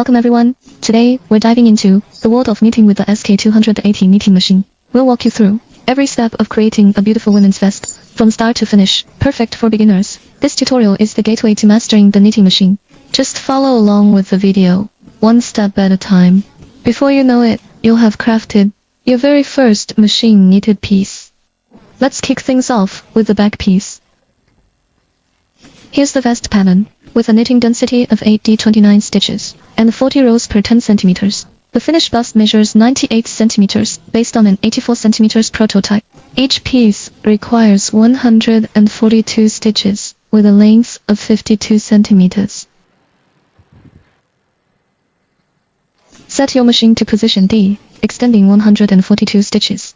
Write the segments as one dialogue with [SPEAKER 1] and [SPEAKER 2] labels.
[SPEAKER 1] Welcome everyone. Today, we're diving into the world of knitting with the SK280 knitting machine. We'll walk you through every step of creating a beautiful women's vest, from start to finish, perfect for beginners. This tutorial is the gateway to mastering the knitting machine. Just follow along with the video, one step at a time. Before you know it, you'll have crafted your very first machine knitted piece. Let's kick things off with the back piece. Here's the vest pattern, with a knitting density of 8d29 stitches, and 40 rows per 10 centimeters. The finished bust measures 98 centimeters, based on an 84 centimeters prototype. Each piece requires 142 stitches, with a length of 52 centimeters. Set your machine to position D, extending 142 stitches.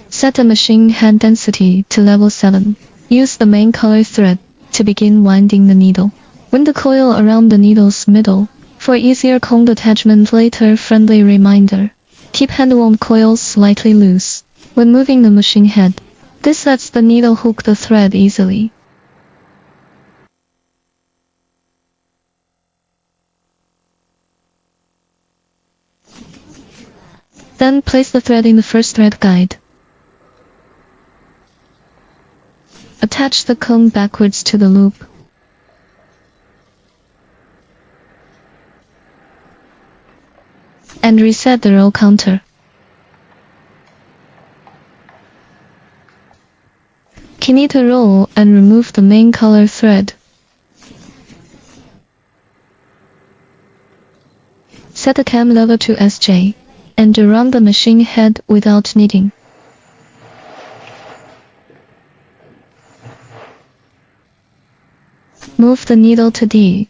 [SPEAKER 1] Set the machine head density to level 7. Use the main color thread to begin winding the needle. Wind the coil around the needle's middle. For easier combed attachment later, friendly reminder. Keep hand-wound coils slightly loose when moving the machine head. This lets the needle hook the thread easily. Then place the thread in the first thread guide. Attach the comb backwards to the loop. And reset the row counter. Knit a row and remove the main color thread. Set the cam level to SJ, and around the machine head without knitting. Move the needle to D.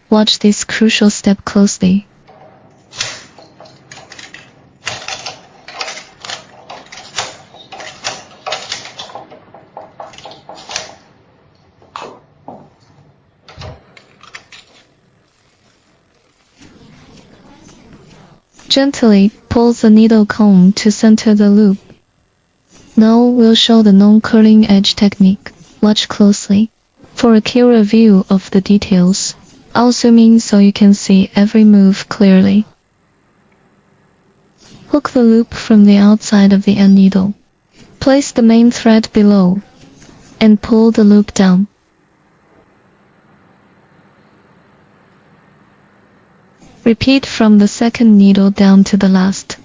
[SPEAKER 1] Watch this crucial step closely. Gently pull the needle comb to center the loop. Now we'll show the non-curling edge technique. Watch closely. For a clearer view of the details, I'll zoom in so you can see every move clearly. Hook the loop from the outside of the end needle. Place the main thread below, and pull the loop down. Repeat from the second needle down to the last.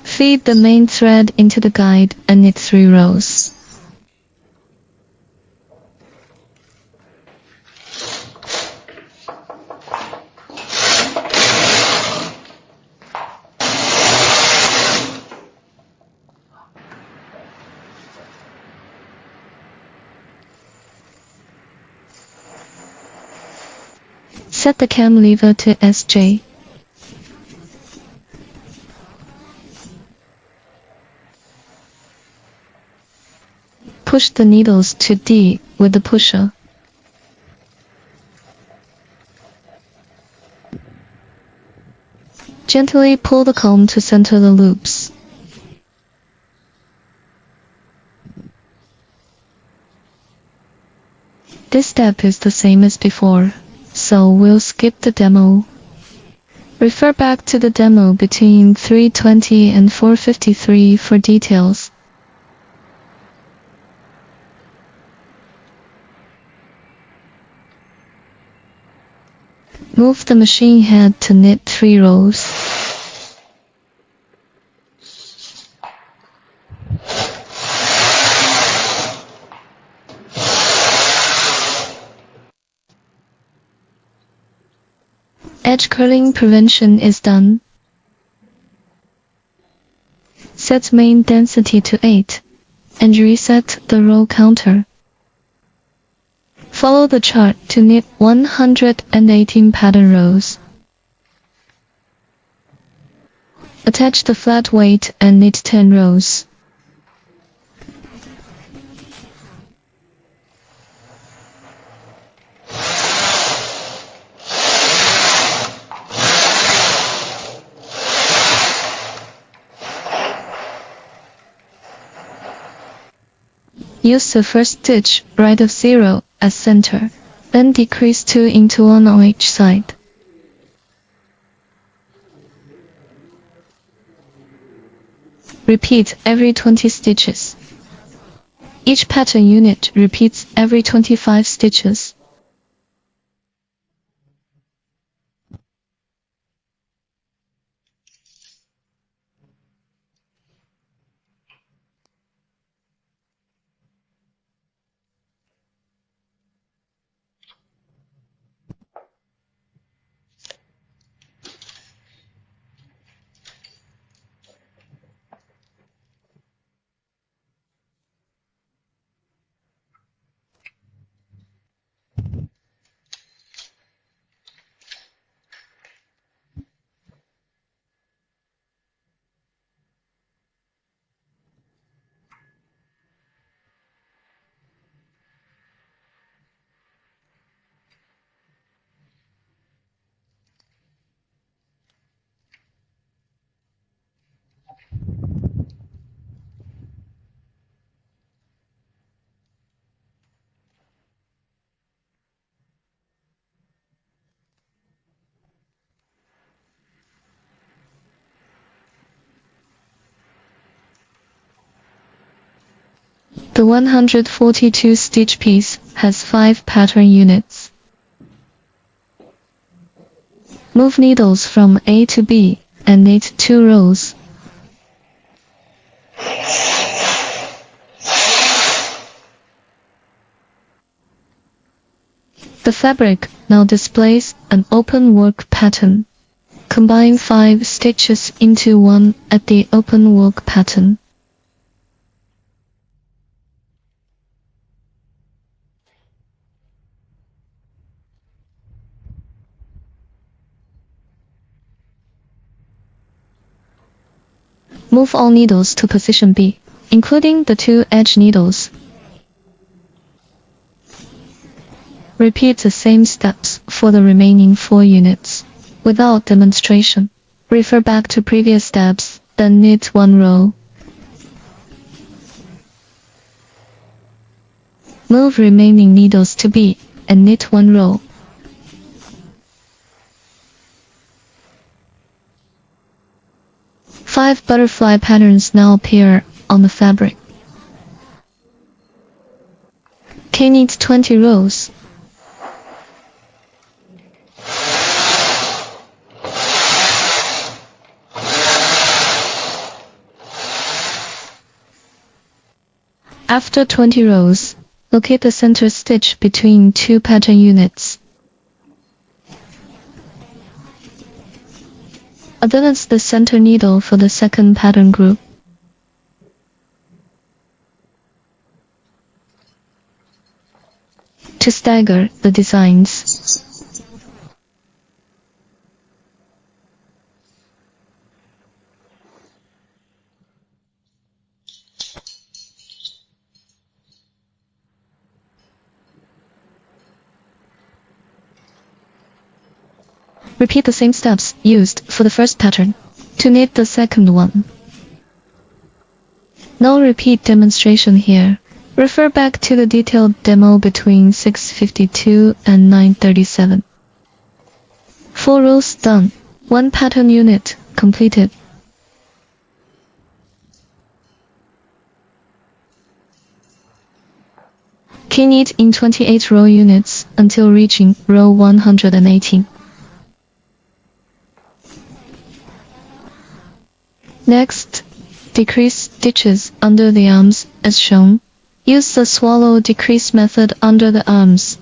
[SPEAKER 1] Feed the main thread into the guide and knit 3 rows. Set the cam lever to SJ. Push the needles to D with the pusher. Gently pull the comb to center the loops. This step is the same as before, so we'll skip the demo. Refer back to the demo between 320 and 453 for details. Move the machine head to knit 3 rows. Edge curling prevention is done. Set main density to 8 and reset the row counter. Follow the chart to knit 118 pattern rows. Attach the flat weight and knit 10 rows. Use the first stitch right of 0 as center, then decrease 2 into 1 on each side. Repeat every 20 stitches. Each pattern unit repeats every 25 stitches. The 142 stitch piece has 5 pattern units. Move needles from A to B and knit 2 rows. The fabric now displays an open work pattern. Combine 5 stitches into 1 at the open work pattern. Move all needles to position B, including the 2 edge needles. Repeat the same steps for the remaining 4 units. Without demonstration, refer back to previous steps, then knit 1 row. Move remaining needles to B and knit 1 row. Five butterfly patterns now appear on the fabric. Knit 20 rows. After 20 rows, locate the center stitch between 2 pattern units. Advance the center needle for the second pattern group. To stagger the designs. Repeat the same steps used for the first pattern to knit the second one. No repeat demonstration here. Refer back to the detailed demo between 6:52 and 9:37. 4 rows done. 1 pattern unit completed. Knit in 28 row units until reaching row 118. Next, decrease stitches under the arms as shown. Use the swallow decrease method under the arms.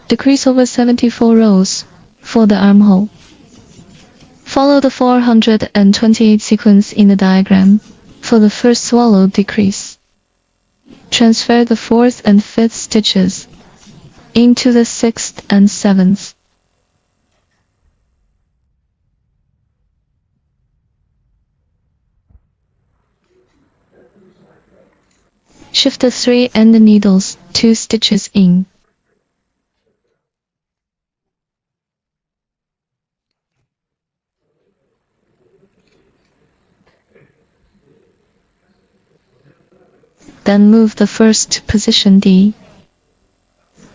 [SPEAKER 1] Decrease over 74 rows for the armhole. Follow the 428 sequence in the diagram for the first swallow decrease. Transfer the 4th and 5th stitches into the 6th and 7th. Shift the 3 end needles 2 stitches in. Then move the first to position D.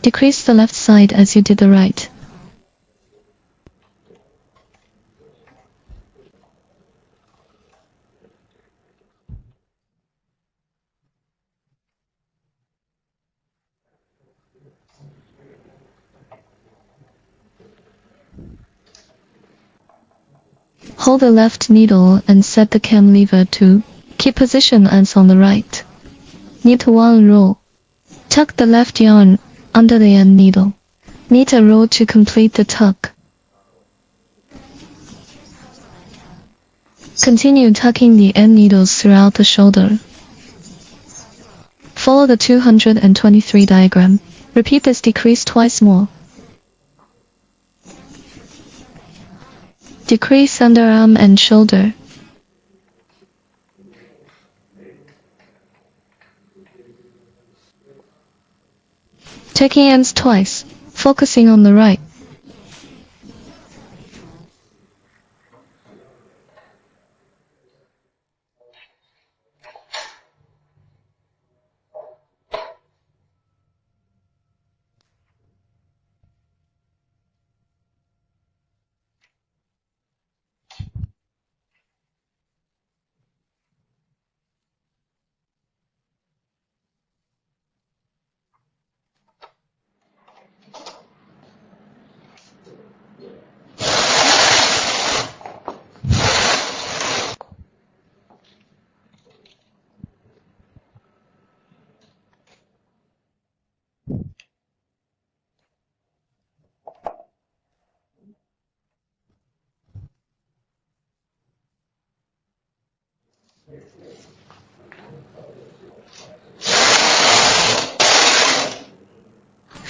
[SPEAKER 1] Decrease the left side as you did the right. Hold the left needle and set the cam lever to keep position as on the right. Knit 1 row. Tuck the left yarn under the end needle. Knit a row to complete the tuck. Continue tucking the end needles throughout the shoulder. Follow the 223 diagram. Repeat this decrease twice more. Decrease underarm and shoulder. Taking ends twice, focusing on the right.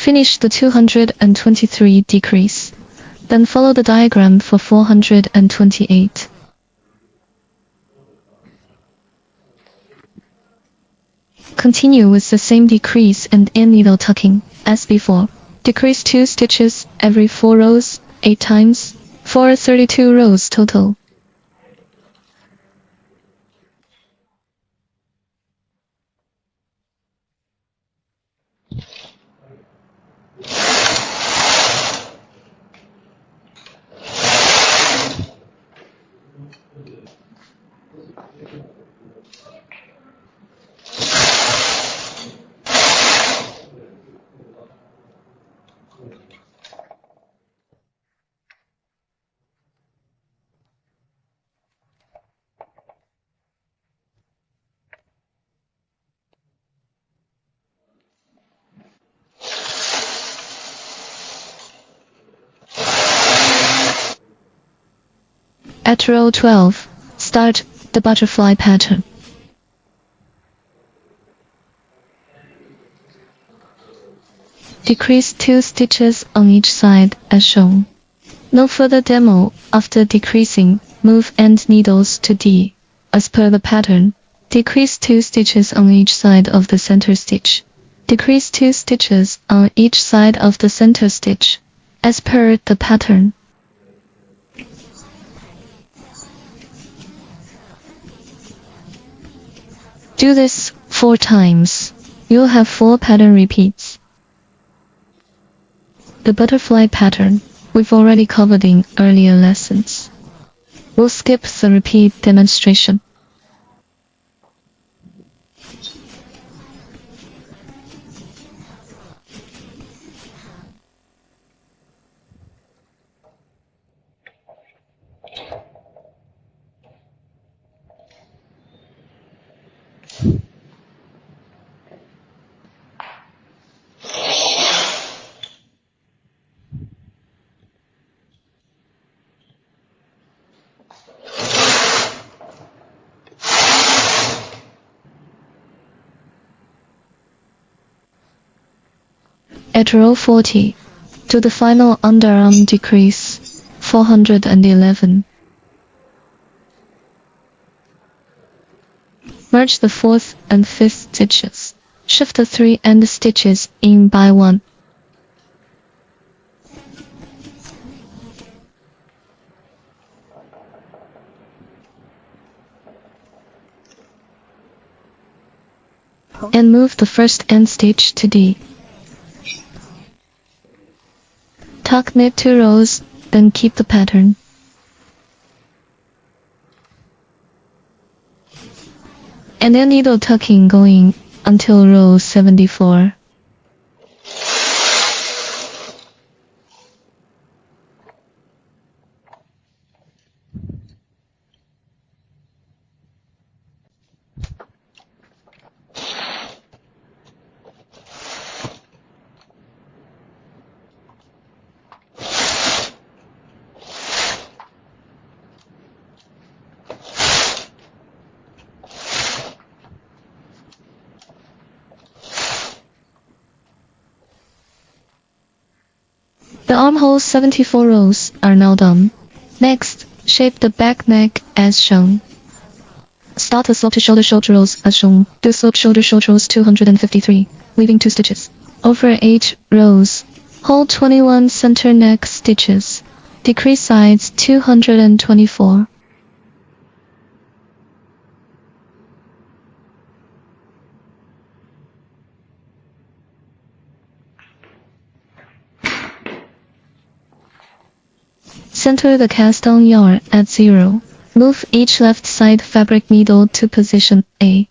[SPEAKER 1] Finish the 223 decrease. Then follow the diagram for 428. Continue with the same decrease and end needle tucking as before. Decrease 2 stitches every 4 rows, 8 times, for 32 rows total. At row 12, start the butterfly pattern. Decrease 2 stitches on each side as shown. No further demo. After decreasing, move end needles to D. As per the pattern, decrease 2 stitches on each side of the center stitch. Decrease 2 stitches on each side of the center stitch, as per the pattern. Do this 4 times. You'll have 4 pattern repeats. The butterfly pattern we've already covered in earlier lessons. We'll skip the repeat demonstration. At row 40, do the final underarm decrease, 411. Merge the 4th and 5th stitches. Shift the 3 end stitches in by 1. And move the first end stitch to D. Tuck knit 2 rows, then keep the pattern. And then needle tucking going until row 74. The armhole 74 rows are now done. Next, shape the back neck as shown. Start the slope to shoulder rows as shown. Do slope shoulder rows 253, leaving 2 stitches. Over 8 rows, hold 21 center neck stitches. Decrease sides 224. Center the cast-on yarn at 0. Move each left side fabric needle to position A.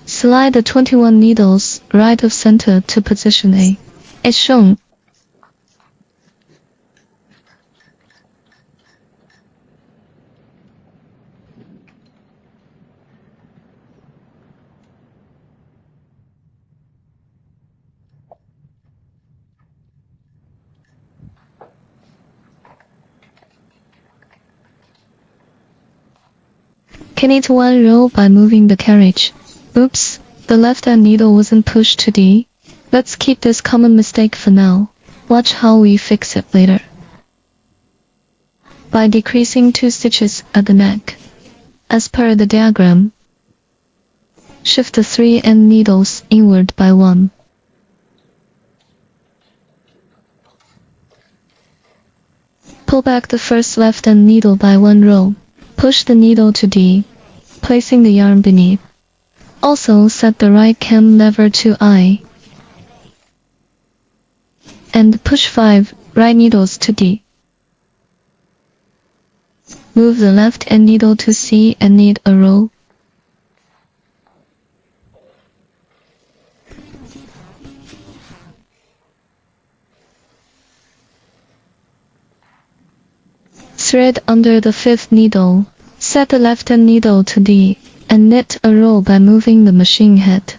[SPEAKER 1] Slide the 21 needles right of center to position A, as shown. Knit 1 row by moving the carriage. Oops, the left end needle wasn't pushed to D. Let's keep this common mistake for now. Watch how we fix it later. By decreasing 2 stitches at the neck. As per the diagram, shift the 3 end needles inward by 1. Pull back the first left end needle by 1 row. Push the needle to D, placing the yarn beneath. Also set the right cam lever to I. And push 5 right needles to D. Move the left end needle to C and knit a row. Thread under the 5th needle. Set the left end needle to D and knit a row by moving the machine head.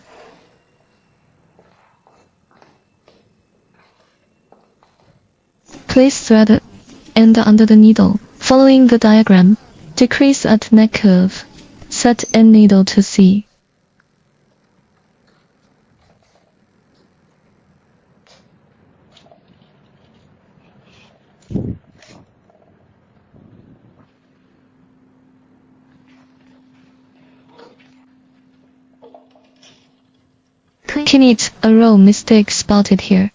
[SPEAKER 1] Place thread end under the needle. Following the diagram, decrease at neck curve. Set end needle to C. Knit a row mistake spotted here.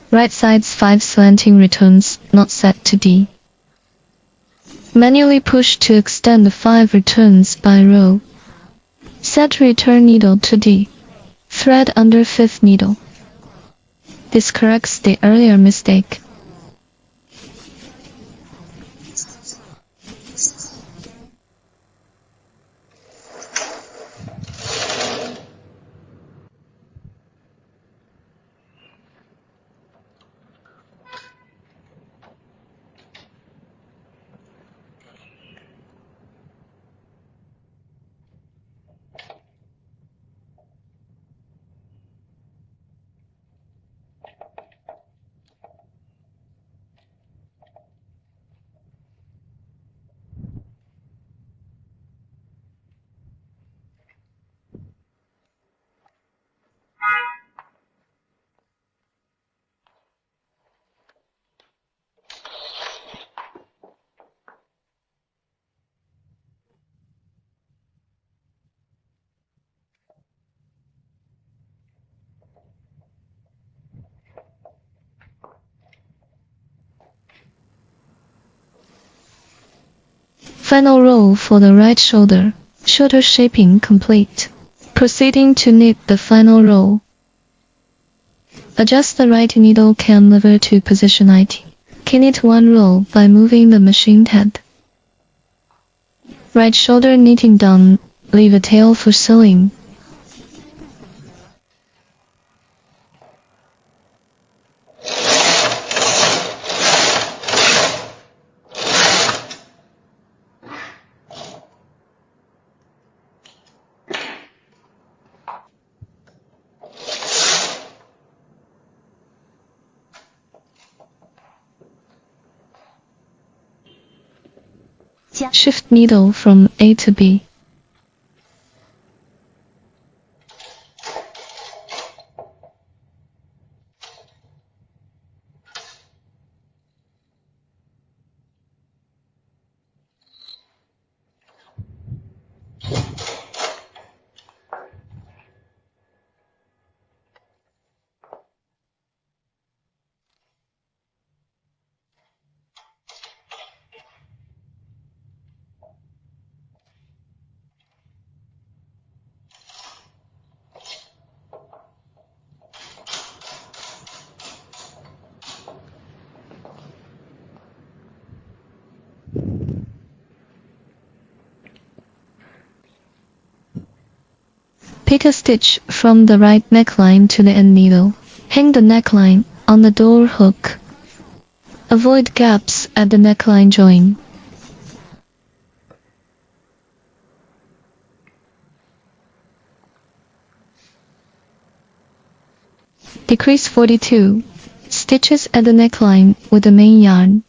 [SPEAKER 1] Right side's 5 slanting returns, not set to D. Manually push to extend the 5 returns by row. Set return needle to D. Thread under 5th needle. This corrects the earlier mistake. Final row for the right shoulder. Shoulder shaping complete. Proceeding to knit the final row. Adjust the right needle cam lever to position IT. Knit one row by moving the machine head. Right shoulder knitting done. Leave a tail for sewing. Shift needle from A to B. Pick a stitch from the right neckline to the end needle. Hang the neckline on the door hook. Avoid gaps at the neckline join. Decrease 42 stitches at the neckline with the main yarn.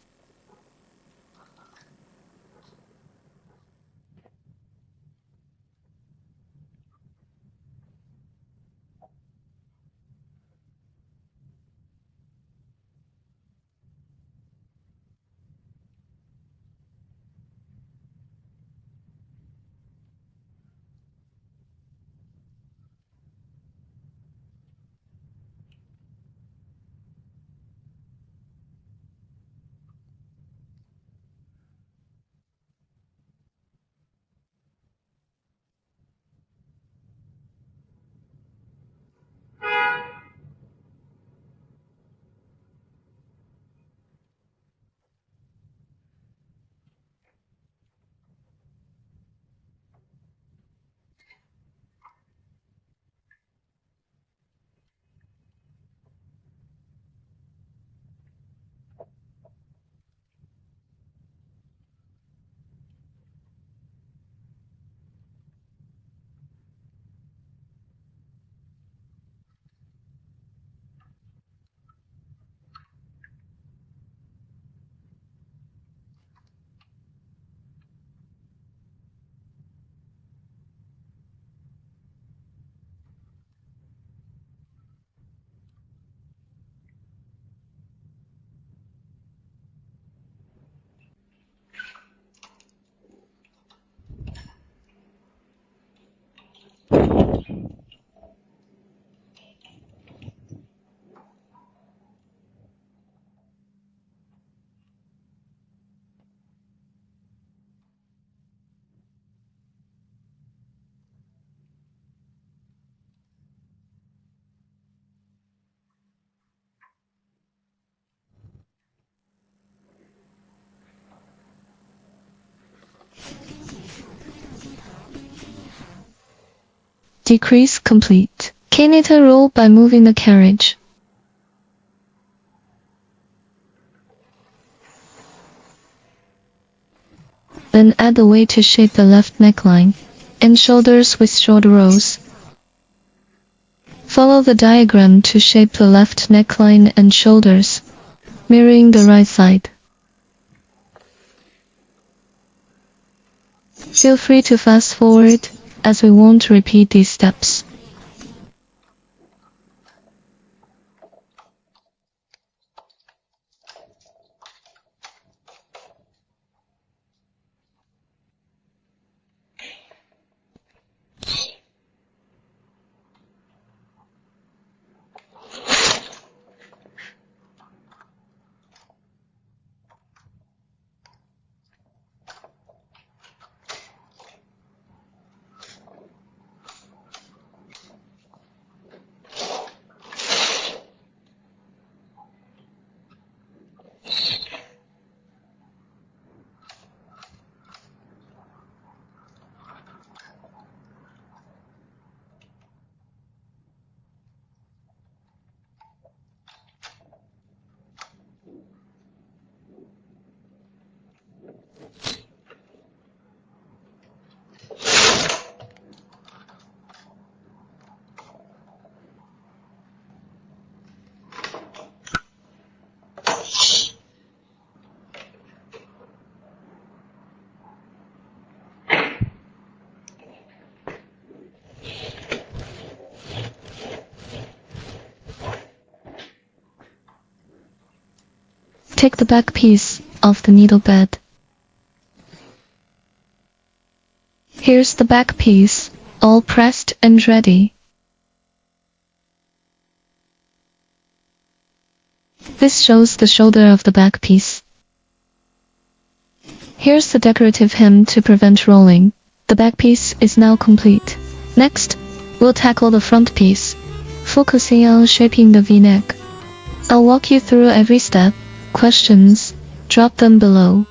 [SPEAKER 1] Decrease complete. Knit a roll by moving the carriage. Then add the weight to shape the left neckline and shoulders with short rows. Follow the diagram to shape the left neckline and shoulders, mirroring the right side. Feel free to fast forward, as we won't repeat these steps. Take the back piece off the needle bed. Here's the back piece, all pressed and ready. This shows the shoulder of the back piece. Here's the decorative hem to prevent rolling. The back piece is now complete. Next, we'll tackle the front piece, focusing on shaping the V-neck. I'll walk you through every step. Questions? Drop them below.